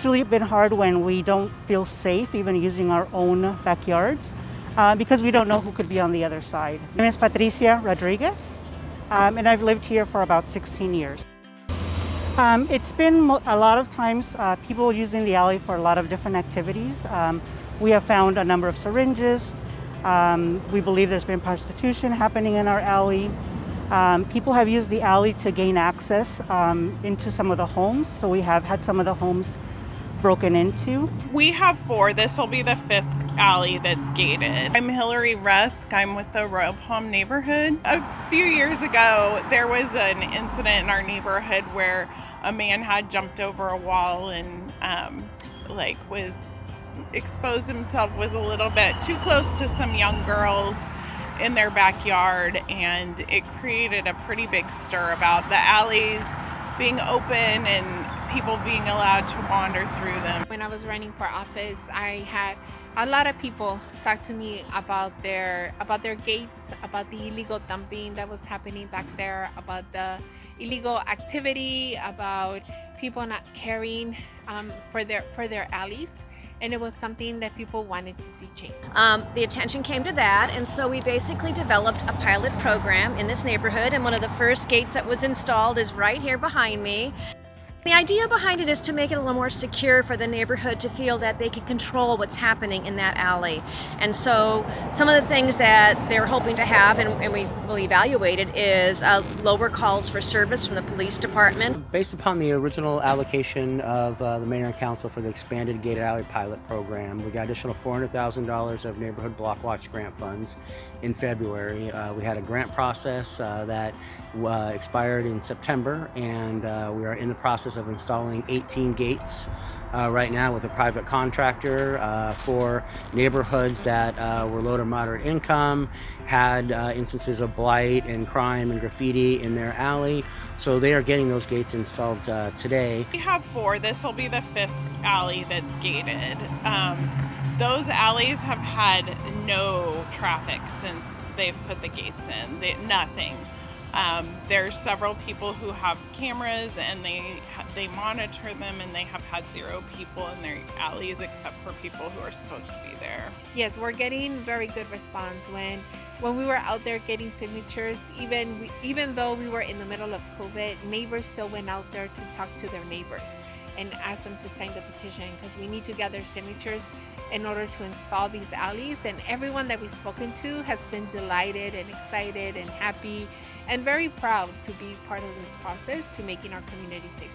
It's really been hard when we don't feel safe even using our own backyards because we don't know who could be on the other side. My name is Patricia Rodriguez, and I've lived here for about 16 years. It's been a lot of times people using the alley for a lot of different activities. We have found a number of syringes. We believe there's been prostitution happening in our alley. People have used the alley to gain access into some of the homes, so we have had some of the homes broken into. We have 4. This will be the 5th alley that's gated. I'm Hillary Rusk. I'm with the Royal Palm neighborhood. A few years ago, there was an incident in our neighborhood where a man had jumped over a wall and was exposed himself, was a little bit too close to some young girls in their backyard, and it created a pretty big stir about the alleys being open and people being allowed to wander through them. When I was running for office, I had a lot of people talk to me about their gates, about the illegal dumping that was happening back there, about the illegal activity, about people not caring for their alleys. And it was something that people wanted to see change. The attention came to that, and so we basically developed a pilot program in this neighborhood, and one of the first gates that was installed is right here behind me. The idea behind it is to make it a little more secure for the neighborhood to feel that they can control what's happening in that alley. And so some of the things that they're hoping to have, and we will evaluate it, is lower calls for service from the police department. Based upon the original allocation of the Mayor and Council for the expanded gated alley pilot program, we got additional $400,000 of neighborhood block watch grant funds in February. We had a grant process that expired in September, and we are in the process of installing 18 gates right now with a private contractor for neighborhoods that were low to moderate income, had instances of blight and crime and graffiti in their alley. So they are getting those gates installed today. We have 4. This will be the 5th alley that's gated. Those alleys have had no traffic since they've put the gates in. Nothing. There's several people who have cameras and they monitor them, and they have had 0 people in their alleys except for people who are supposed to be there. Yes, we're getting very good response when we were out there getting signatures. Even though we were in the middle of COVID, neighbors still went out there to talk to their neighbors and ask them to sign the petition, because we need to gather signatures in order to install these alleys. And everyone that we've spoken to has been delighted and excited and happy and very proud to be part of this process to making our community safer.